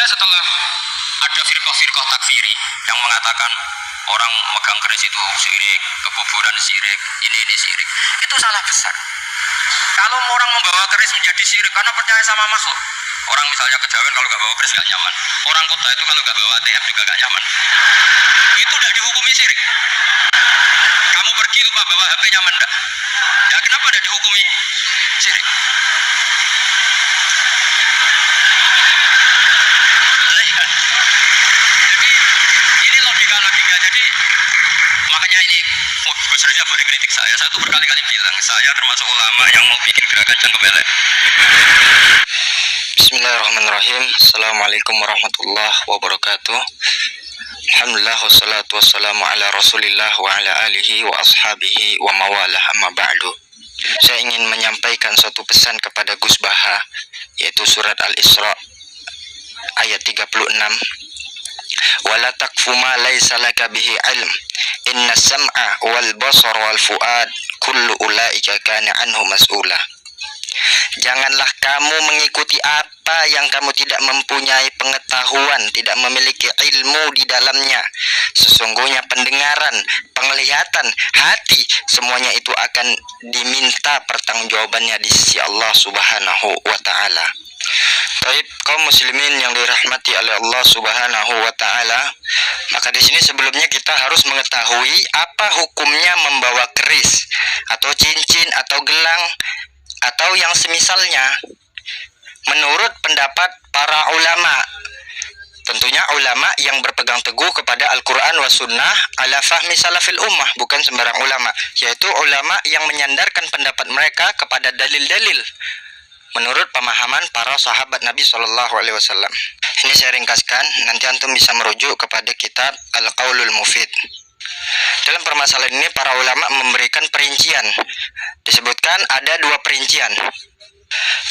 setelah ada firqah-firqah takfiri yang mengatakan orang megang keris itu syirik, kekuburan syirik, ini syirik. Itu salah besar. Kalau orang membawa keris menjadi syirik karena percaya sama makhluk. Orang misalnya kejawen kalau nggak bawa keris nggak nyaman. Orang kota itu kalau nggak bawa ATM juga nggak nyaman. Itu tidak dihukumi syirik. Kamu pergi lupa bawa HP nyaman enggak? Ya kenapa tidak dihukumi syirik? Jadi ini logika-logika. Jadi makanya ini sebenarnya boleh kritik saya. Saya tuh berkali-kali bilang saya termasuk ulama yang mau bikin gerakan jangkep elek. Bismillahirrahmanirrahim. Assalamualaikum warahmatullahi wabarakatuh. Alhamdulillah wassalatu wassalamu ala rasulillah wa ala alihi wa ashabihi wa mawalah amma ba'du. Saya ingin menyampaikan suatu pesan kepada Gus Baha, yaitu surat Al-Isra ayat 36. Wala taqfu ma laysa laka bihi ilm inna sam'a wal basar wal fuad kullu ulaika kana anhu mas'ula. Janganlah kamu mengikuti apa yang kamu tidak mempunyai pengetahuan, tidak memiliki ilmu di dalamnya. Sesungguhnya pendengaran, penglihatan, hati, semuanya itu akan diminta pertanggungjawabannya di sisi Allah Subhanahu wa taala. Baik, kaum muslimin yang dirahmati oleh Allah Subhanahu wa taala, maka di sini sebelumnya kita harus mengetahui apa hukumnya membawa keris atau cincin atau gelang atau yang semisalnya menurut pendapat para ulama. Tentunya ulama yang berpegang teguh kepada Al-Quran wa Sunnah ala fahmi salafil ummah, bukan sembarang ulama, yaitu ulama yang menyandarkan pendapat mereka kepada dalil-dalil menurut pemahaman para sahabat Nabi SAW. Ini saya ringkaskan, nanti antum bisa merujuk kepada kitab Al-Qaulul Mufid. Dalam permasalahan ini para ulama memberikan perincian. Disebutkan ada dua perincian.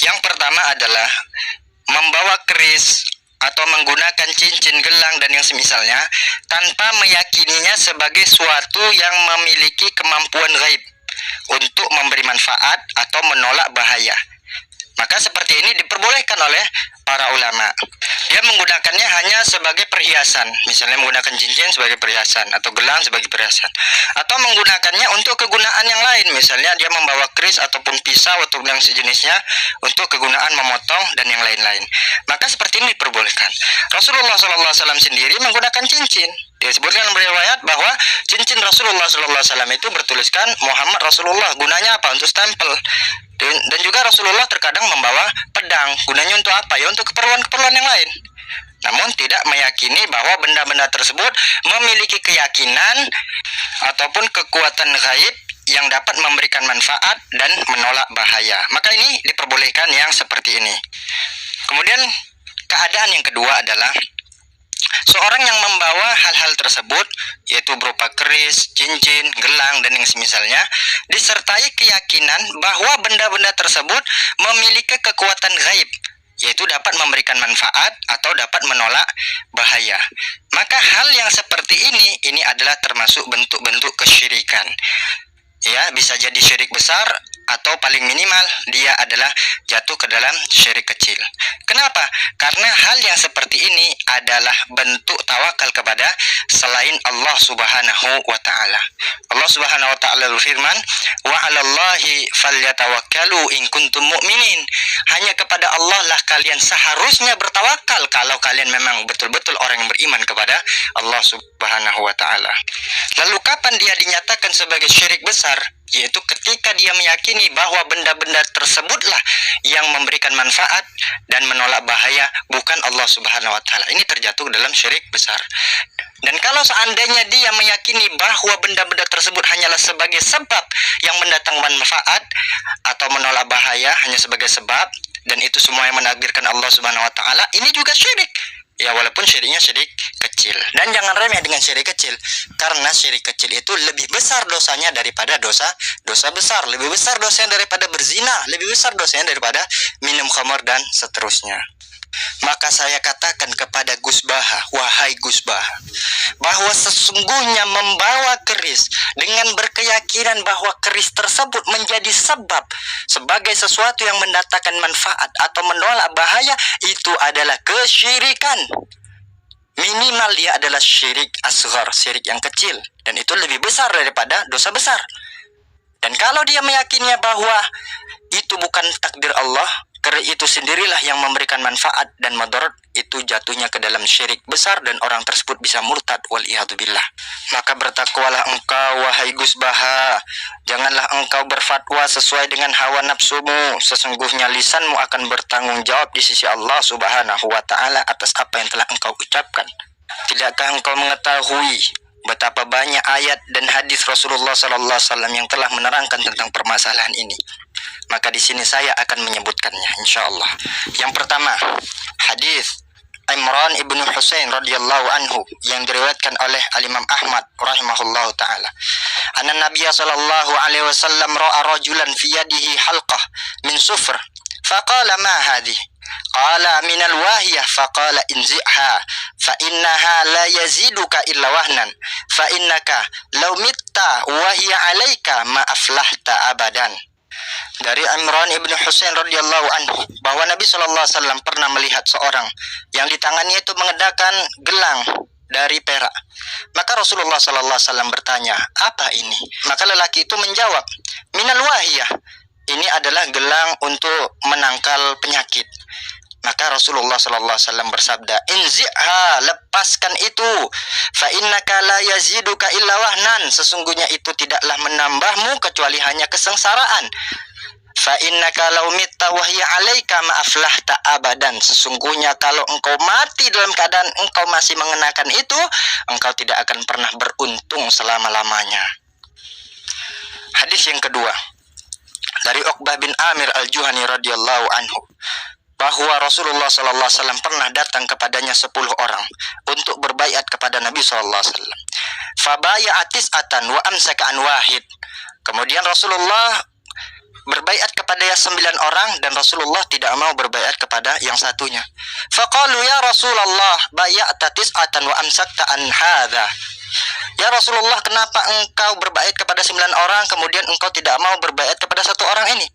Yang pertama adalah membawa keris atau menggunakan cincin, gelang dan yang semisalnya tanpa meyakininya sebagai suatu yang memiliki kemampuan gaib untuk memberi manfaat atau menolak bahaya. Maka seperti ini diperbolehkan oleh para ulama. Dia menggunakannya hanya sebagai perhiasan, misalnya menggunakan cincin sebagai perhiasan atau gelang sebagai perhiasan, atau menggunakannya untuk kegunaan yang lain, misalnya dia membawa keris ataupun pisau atau yang sejenisnya untuk kegunaan memotong dan yang lain-lain. Maka seperti ini diperbolehkan. Rasulullah SAW sendiri menggunakan cincin. Disebutkan dalam riwayat bahwa cincin Rasulullah SAW itu bertuliskan Muhammad Rasulullah. Gunanya apa? Untuk stempel. Dan juga Rasulullah terkadang membawa pedang. Gunanya untuk apa? Ya untuk keperluan-keperluan yang lain. Namun tidak meyakini bahwa benda-benda tersebut memiliki keyakinan ataupun kekuatan gaib yang dapat memberikan manfaat dan menolak bahaya. Maka ini diperbolehkan yang seperti ini. Kemudian keadaan yang kedua adalah seorang yang membawa hal-hal tersebut, yaitu berupa keris, cincin, gelang, dan yang semisalnya, disertai keyakinan bahwa benda-benda tersebut memiliki kekuatan gaib, yaitu dapat memberikan manfaat atau dapat menolak bahaya. Maka hal yang seperti ini adalah termasuk bentuk-bentuk kesyirikan. Ya, bisa jadi syirik besar atau paling minimal dia adalah jatuh ke dalam syirik kecil. Kenapa? Karena hal yang seperti ini adalah bentuk tawakal kepada selain Allah Subhanahu wa taala. Allah Subhanahu wa taala berfirman, "Wa 'alallahi falyatawakkalu in kuntum mu'minin." Hanya kepada Allah lah kalian seharusnya bertawakal kalau kalian memang betul-betul orang yang beriman kepada Allah Subhanahu wa taala. Lalu kapan dia dinyatakan sebagai syirik besar? Yaitu ketika dia meyakini bahwa benda-benda tersebutlah yang memberikan manfaat dan menolak bahaya, bukan Allah Subhanahu wa taala. Ini terjatuh dalam syirik besar. Dan kalau seandainya dia meyakini bahwa benda-benda tersebut hanyalah sebagai sebab yang mendatangkan manfaat atau menolak bahaya, hanya sebagai sebab, dan itu semua yang menakdirkan Allah Subhanahu wa taala, ini juga syirik. Ya, walaupun syiriknya syirik kecil. Dan jangan remeh dengan syirik kecil, karena syirik kecil itu lebih besar dosanya daripada dosa besar. Lebih besar dosanya daripada berzina, lebih besar dosanya daripada minum khamar dan seterusnya. Maka saya katakan kepada Gus Baha, wahai Gus Baha, bahwa sesungguhnya membawa keris dengan berkeyakinan bahwa keris tersebut menjadi sebab sebagai sesuatu yang mendatangkan manfaat atau menolak bahaya, itu adalah kesyirikan. Minimal dia adalah syirik asghar, syirik yang kecil, dan itu lebih besar daripada dosa besar. Dan kalau dia meyakininya bahwa itu bukan takdir Allah, keris itu sendirilah yang memberikan manfaat dan madarat, itu jatuhnya ke dalam syirik besar dan orang tersebut bisa murtad, waliyadzubillah. Maka bertakwalah engkau, wahai Gus Baha, janganlah engkau berfatwa sesuai dengan hawa nafsumu. Sesungguhnya lisanmu akan bertanggung jawab di sisi Allah Subhanahu wa ta'ala atas apa yang telah engkau ucapkan. Tidakkah engkau mengetahui betapa banyak ayat dan hadis Rasulullah SAW yang telah menerangkan tentang permasalahan ini? Maka di sini saya akan menyebutkannya, insyaallah. Yang pertama, hadis Imran ibnu Husain radhiyallahu anhu yang diriwayatkan oleh Al-Imam Ahmad rahimahullahu taala. Anna Nabiya sallallahu alaihi wasallam ra'a rajulan fi yadihi halqah min sufr. Faqala ma hadhihi? Qala min al-wahiyah. Faqala inzi'ha fa innaha la yaziduka illa wahnan fa innaka law mitta wa hiya 'alaika ma aflahta abadan. Dari Imran ibnu Husain radhiyallahu anhu bahwa Nabi SAW pernah melihat seorang yang di tangannya itu mengenakan gelang dari perak. Maka Rasulullah SAW bertanya, apa ini? Maka lelaki itu menjawab, minal wahiyah, ini adalah gelang untuk menangkal penyakit. Maka Rasulullah SAW bersabda, inzi'ha, lepaskan itu, fa innaka la yaziduka illa wahnan, sesungguhnya itu tidaklah menambahmu kecuali hanya kesengsaraan. Fa innaka law mitta wa hiya 'alaika ma aflahta abadan, sesungguhnya kalau engkau mati dalam keadaan engkau masih mengenakan itu, engkau tidak akan pernah beruntung selama-lamanya. Hadis yang kedua dari Uqbah bin Amir al-Juhani radhiyallahu anhu bahwa Rasulullah SAW pernah datang kepadanya 10 orang untuk berbaiat kepada Nabi SAW. Fabaya'a tis'atan wa amsaka an wahid. Kemudian Rasulullah berbaiat kepada 9 orang dan Rasulullah tidak mau berbaiat kepada yang satunya. Faqalu ya Rasulullah bay'ata tis'atan wa amsakta an hadha. Ya Rasulullah, kenapa engkau berbaiat kepada 9 orang kemudian engkau tidak mau berbaiat kepada satu orang ini?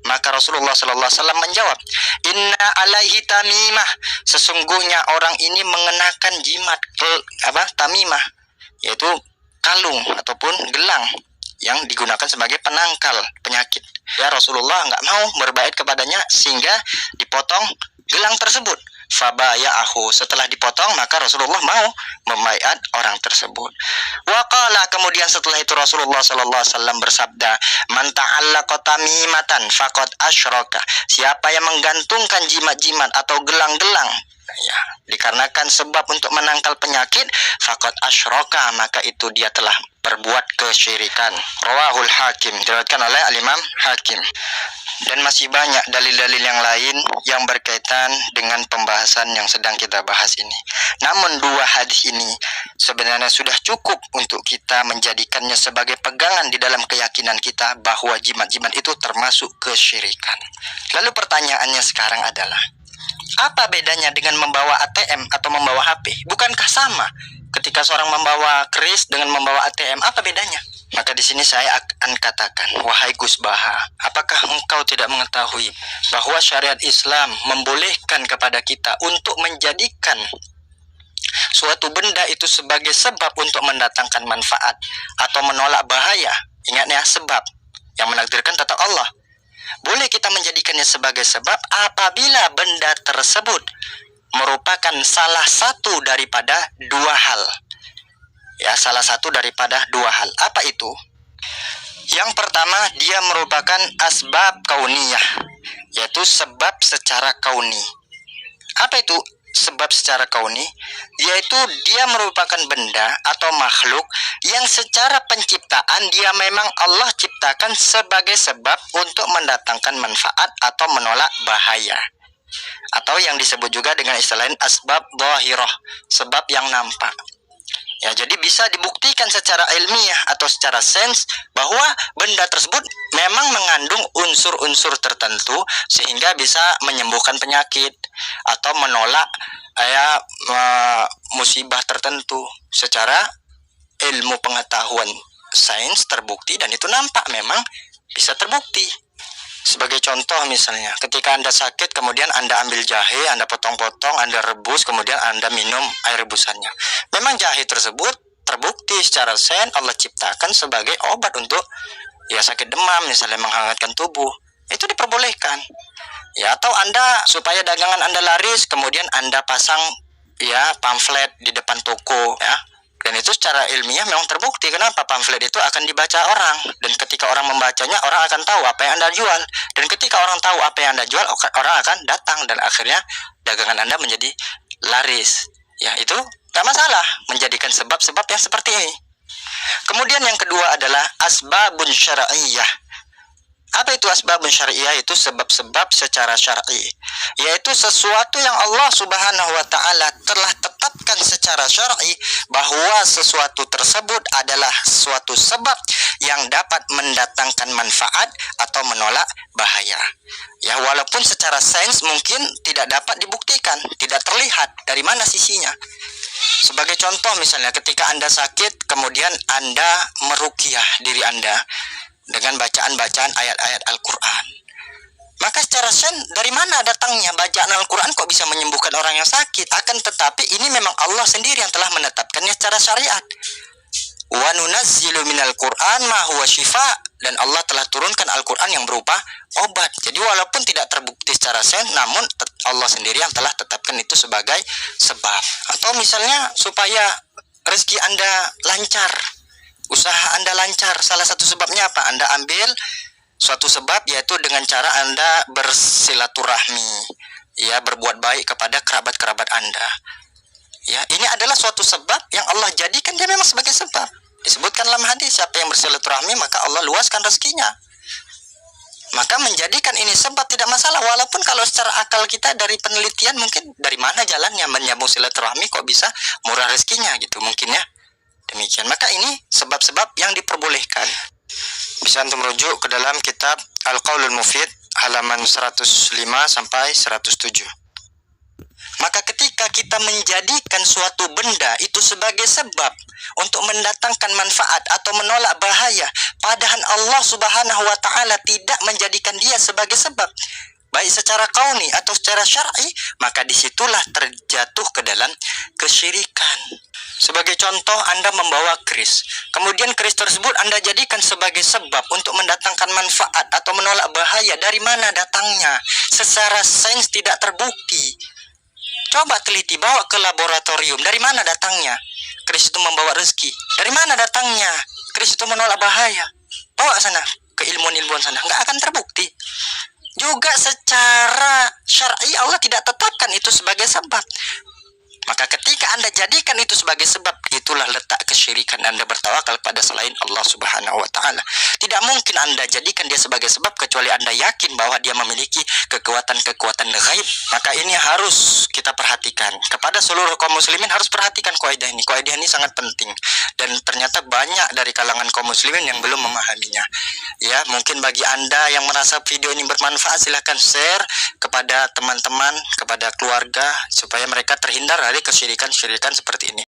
Maka Rasulullah SAW menjawab, inna alaihi tamimah, sesungguhnya orang ini mengenakan jimat tamimah, yaitu kalung ataupun gelang yang digunakan sebagai penangkal penyakit. Ya Rasulullah nggak mau berbaiat kepadanya sehingga dipotong gelang tersebut. Fabaya'ahu, setelah dipotong maka Rasulullah mau membaiat orang tersebut. Waqala, kemudian setelah itu Rasulullah SAW bersabda, man ta'allaqa tamimatan faqad asyraka, siapa yang menggantungkan jimat-jimat atau gelang-gelang ya, dikarenakan sebab untuk menangkal penyakit, faqad asyraka, maka itu dia telah berbuat kesyirikan. Rawahul Hakim, diriwayatkan oleh Al-Imam Hakim. Dan masih banyak dalil-dalil yang lain yang berkaitan dengan pembahasan yang sedang kita bahas ini. Namun 2 hadis ini sebenarnya sudah cukup untuk kita menjadikannya sebagai pegangan di dalam keyakinan kita bahwa jimat-jimat itu termasuk kesyirikan. Lalu pertanyaannya sekarang adalah, apa bedanya dengan membawa ATM atau membawa HP? Bukankah sama? Ketika seorang membawa keris dengan membawa ATM, apa bedanya? Maka di sini saya akan katakan, wahai Gus Baha, apakah engkau tidak mengetahui bahwa syariat Islam membolehkan kepada kita untuk menjadikan suatu benda itu sebagai sebab untuk mendatangkan manfaat atau menolak bahaya? Ingat ya, sebab yang menakdirkan tetap Allah. Boleh kita menjadikannya sebagai sebab apabila benda tersebut merupakan salah satu daripada 2 hal. Ya, salah satu daripada 2 hal. Apa itu? Yang pertama, dia merupakan asbab kauniyah, yaitu sebab secara kauni. Apa itu sebab secara kauni? Yaitu dia merupakan benda atau makhluk yang secara penciptaan dia memang Allah ciptakan sebagai sebab untuk mendatangkan manfaat atau menolak bahaya. Atau yang disebut juga dengan istilah asbab dhahirah, sebab yang nampak. Ya, jadi bisa dibuktikan secara ilmiah atau secara sains bahwa benda tersebut memang mengandung unsur-unsur tertentu sehingga bisa menyembuhkan penyakit, atau menolak musibah tertentu secara ilmu pengetahuan sains terbukti, dan itu nampak memang bisa terbukti. Sebagai contoh misalnya, ketika Anda sakit, kemudian Anda ambil jahe, Anda potong-potong, Anda rebus, kemudian Anda minum air rebusannya. Memang jahe tersebut terbukti secara sains Allah ciptakan sebagai obat untuk sakit demam, misalnya menghangatkan tubuh. Itu diperbolehkan. Ya, atau Anda supaya dagangan Anda laris, kemudian Anda pasang pamflet di depan toko, ya. Dan itu secara ilmiah memang terbukti. Kenapa? Pamflet itu akan dibaca orang, dan ketika orang membacanya, orang akan tahu apa yang Anda jual. Dan ketika orang tahu apa yang Anda jual, orang akan datang, dan akhirnya dagangan Anda menjadi laris. Ya, itu gak masalah menjadikan sebab-sebab yang seperti ini. Kemudian yang kedua adalah asbabun syar'iyyah. Apa itu asbabun syar'iyyah? Itu sebab-sebab secara syar'i, yaitu sesuatu yang Allah Subhanahu wa taala telah tetapkan secara syar'i bahwa sesuatu tersebut adalah suatu sebab yang dapat mendatangkan manfaat atau menolak bahaya. Ya, walaupun secara sains mungkin tidak dapat dibuktikan, tidak terlihat dari mana sisinya. Sebagai contoh misalnya, ketika Anda sakit, kemudian Anda meruqyah diri Anda dengan bacaan-bacaan ayat-ayat Al-Quran. Maka secara sains, dari mana datangnya bacaan Al-Quran kok bisa menyembuhkan orang yang sakit? Akan tetapi ini memang Allah sendiri yang telah menetapkannya secara syariat. Wa nunazzilu minal Qur'an ma huwa syifa, dan Allah telah turunkan Al-Quran yang berupa obat. Jadi walaupun tidak terbukti secara sains, namun Allah sendiri yang telah tetapkan itu sebagai sebab. Atau misalnya supaya rezeki Anda lancar, usaha Anda lancar, salah satu sebabnya apa? Anda ambil suatu sebab, yaitu dengan cara Anda bersilaturahmi, ya, berbuat baik kepada kerabat-kerabat Anda. Ya, ini adalah suatu sebab yang Allah jadikan dia memang sebagai sebab. Disebutkan dalam hadis, siapa yang bersilaturahmi maka Allah luaskan rezekinya. Maka menjadikan ini sebab tidak masalah, walaupun kalau secara akal kita dari penelitian mungkin dari mana jalannya menyambung silaturahmi kok bisa murah rezekinya gitu mungkin ya. Demikian, maka ini sebab-sebab yang diperbolehkan. Bisa antum rujuk ke dalam kitab Al-Qaulul Mufid halaman 105 sampai 107. Maka ketika kita menjadikan suatu benda itu sebagai sebab untuk mendatangkan manfaat atau menolak bahaya, padahal Allah Subhanahu wa taala tidak menjadikan dia sebagai sebab, baik secara kauni atau secara syar'i, maka disitulah terjatuh ke dalam kesyirikan. Sebagai contoh, Anda membawa keris, kemudian keris tersebut Anda jadikan sebagai sebab untuk mendatangkan manfaat atau menolak bahaya. Dari mana datangnya? Secara sains tidak terbukti. Coba teliti, bawa ke laboratorium. Dari mana datangnya? Keris itu membawa rezeki. Dari mana datangnya? Keris itu menolak bahaya. Bawa sana, ke ilmuwan-ilmuwan sana. Nggak akan terbukti. Juga secara syar'i Allah tidak tetapkan itu sebagai sebab. Maka ketika Anda jadikan itu sebagai sebab, itulah letak kesyirikan Anda bertawakal pada selain Allah Subhanahu wa taala. Tidak mungkin Anda jadikan dia sebagai sebab kecuali Anda yakin bahwa dia memiliki kekuatan-kekuatan gaib. Maka ini harus kita perhatikan. Kepada seluruh kaum muslimin harus perhatikan kaidah ini. Kaidah ini sangat penting, dan ternyata banyak dari kalangan kaum muslimin yang belum memahaminya. Ya, mungkin bagi Anda yang merasa video ini bermanfaat, silahkan share kepada teman-teman, kepada keluarga, supaya mereka terhindar dari kesyirikan-syirikan seperti ini.